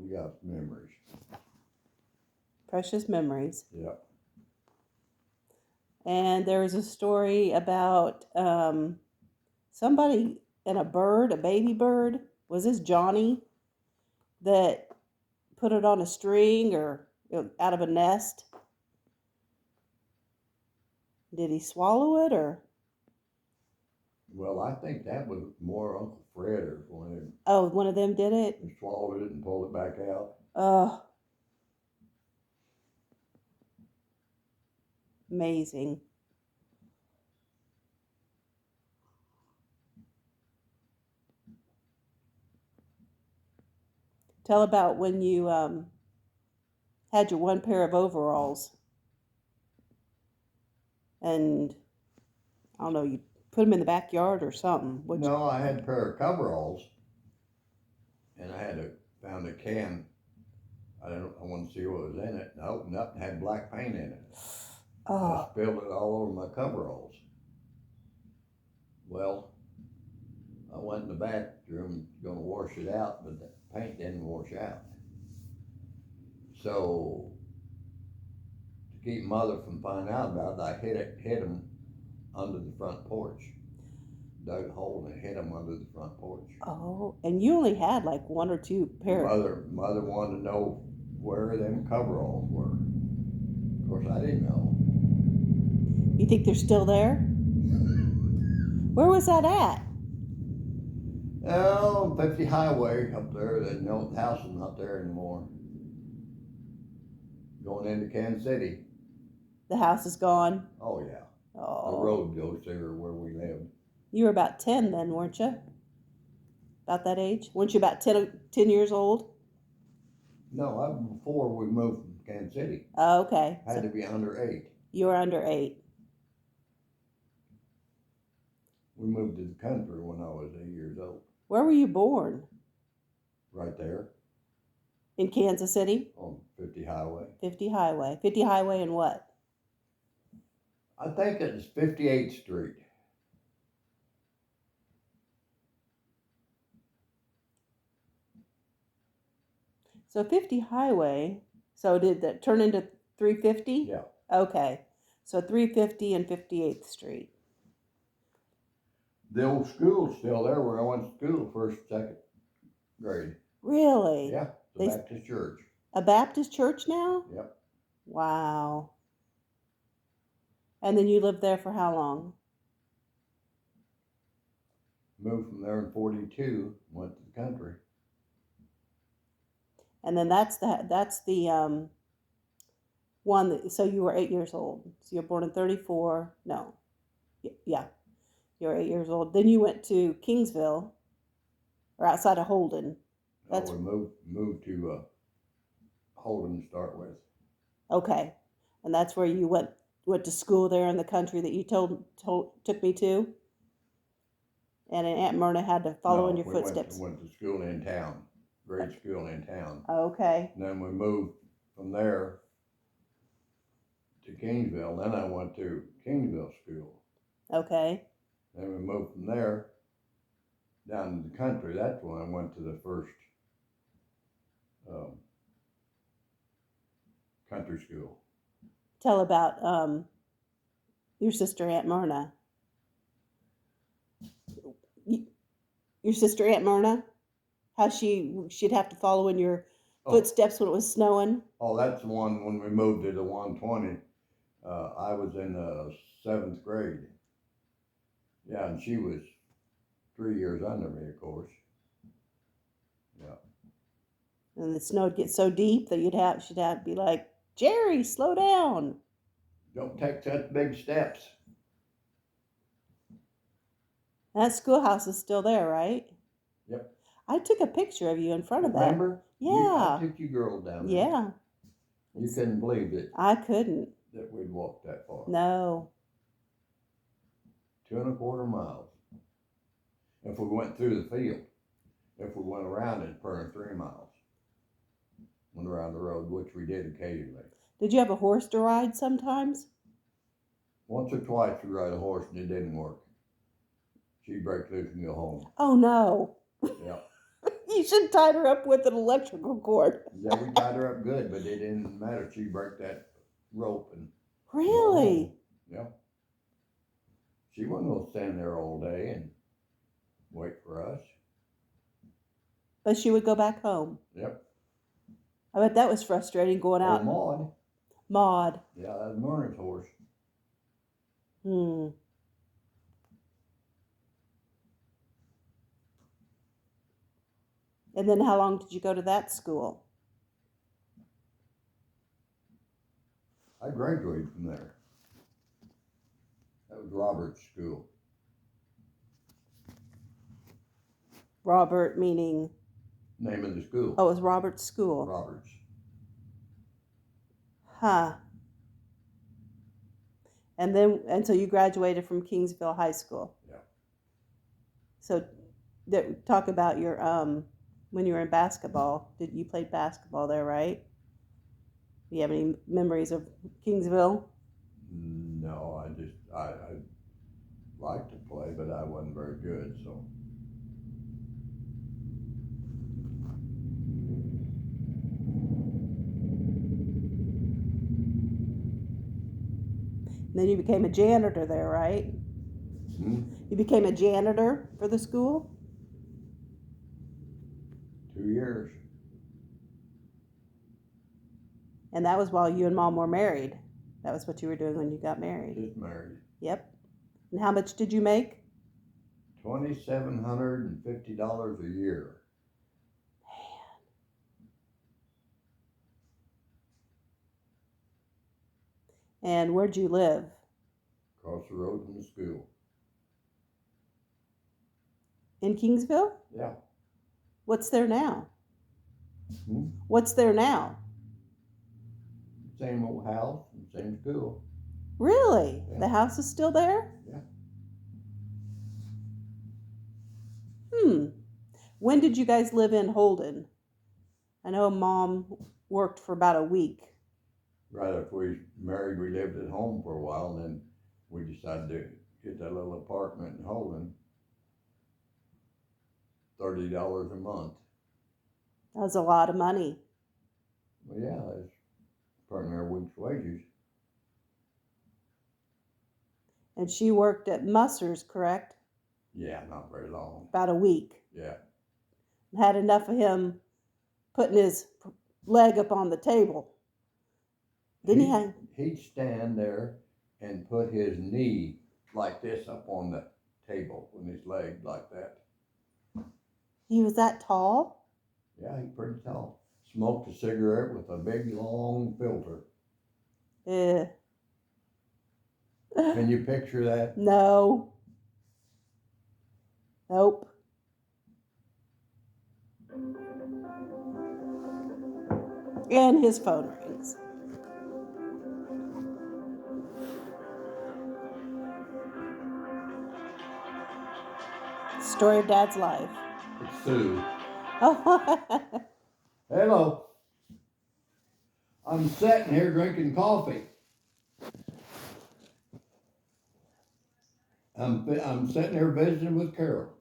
We got memories. Precious memories. Yeah. And there was a story about somebody and a bird, a baby bird. Was this Johnny that put it on a string or out of a nest? Did he swallow it or? Well, I think that was more Uncle Fred or one of them. Oh, one of them did it? He swallowed it and pulled it back out. Oh, amazing. Tell about when you had your one pair of overalls and I don't know, you put them in the backyard or something. No, I had a pair of coveralls, and found a can. I wanted to see what was in it, and I opened up and had black paint in it. I spilled it all over my coveralls. Well, I went in the bathroom going to wash it out, but the paint didn't wash out. So to keep mother from finding out about it, I hid them under the front porch. Dug a hole and hid them under the front porch. Oh, and you only had like one or two pairs. Mother wanted to know where them coveralls were. Of course, I didn't know. You think they're still there? Where was that at? Oh, 50 Highway up there. The house is not there anymore. Going into Kansas City. The house is gone? Oh, yeah. Oh. The road goes through where we lived. You were about 10 then, weren't you? About that age? Weren't you about 10 years old? No, I was before we moved from Kansas City. Oh, okay. I had to be under 8. You were under 8. We moved to the country when I was 8 years old. Where were you born? Right there. In Kansas City? On 50 Highway. 50 Highway. 50 Highway and what? I think it's 58th Street. So 50 Highway, so did that turn into 350? Yeah. Okay. So 350 and 58th Street. The old school's still there where I went to school, first, second grade. Really? Yeah, the Baptist church. A Baptist church now? Yep. Wow. And then you lived there for how long? Moved from there in 42, went to the country. And then that's the one that, so you were 8 years old. So you're born in 34. No. Yeah. You're 8 years old. Then you went to Kingsville, or outside of Holden. We moved to Holden to start with. Okay. And that's where you went to school there in the country that you took me to? And Aunt Myrna had to follow in your footsteps. Went to school in town, grade school in town. Okay. And then we moved from there to Kingsville. Then I went to Kingsville school. Okay. Then we moved from there down to the country. That's when I went to the first country school. Tell about your sister Aunt Myrna. Your sister Aunt Myrna? How she'd have to follow in your footsteps when it was snowing? Oh, that's the one when we moved to the 120. I was in the 7th grade. Yeah, and she was 3 years under me, of course. Yeah. And the snow would get so deep that she'd have to be like, Jerry, slow down. Don't take such big steps. That schoolhouse is still there, right? Yep. I took a picture of you in front of that. Remember? Yeah. I took you girls down there. Yeah. You couldn't believe it. I couldn't. That we'd walked that far. No. 2.25 miles. If we went through the field. If we went around it, probably 3 miles. Went around the road, which we did occasionally. Did you have a horse to ride sometimes? Once or twice we rode a horse and it didn't work. She'd break loose and go home. Oh no. Yeah. You should have tied her up with an electrical cord. Yeah, we tied her up good, but it didn't matter. She broke that rope and Really? yep. She wasn't gonna stand there all day and wait for us. But she would go back home. Yep. I bet that was frustrating going out. Maud. Maud. Yeah, that was Myrna's horse. Hmm. And then how long did you go to that school? I graduated from there. That was Robert's school. Robert meaning? Name of the school. Oh, it was Robert's school. Robert's. Huh. And so you graduated from Kingsville High School. Yeah. So talk about your when you were in basketball. You played basketball there, right? Do you have any memories of Kingsville? No, I liked to play, but I wasn't very good, so. And then you became a janitor there, right? You became a janitor for the school? 2 years. And that was while you and Mom were married. That was what you were doing when you got married. Just married. Yep. And how much did you make? $2,750 a year. And where'd you live? Across the road from the school. In Kingsville? Yeah. What's there now? What's there now? Same old house and same school. Really? Yeah. The house is still there? Yeah. When did you guys live in Holden? I know Mom worked for about a week. Right after we married, we lived at home for a while, and then we decided to get that little apartment in Holden. $30 a month. That was a lot of money. Well, yeah, that's partly our week's wages. And she worked at Musser's, correct? Yeah, not very long. About a week. Yeah. Had enough of him putting his leg up on the table. Didn't he? He'd stand there and put his knee like this up on the table with his leg like that. He was that tall? Yeah, he's pretty tall. Smoked a cigarette with a big long filter. Can you picture that? No. Nope. And his phone rings. Story of Dad's life. It's Sue. Oh. Hello. I'm sitting here drinking coffee. I'm sitting here visiting with Carol.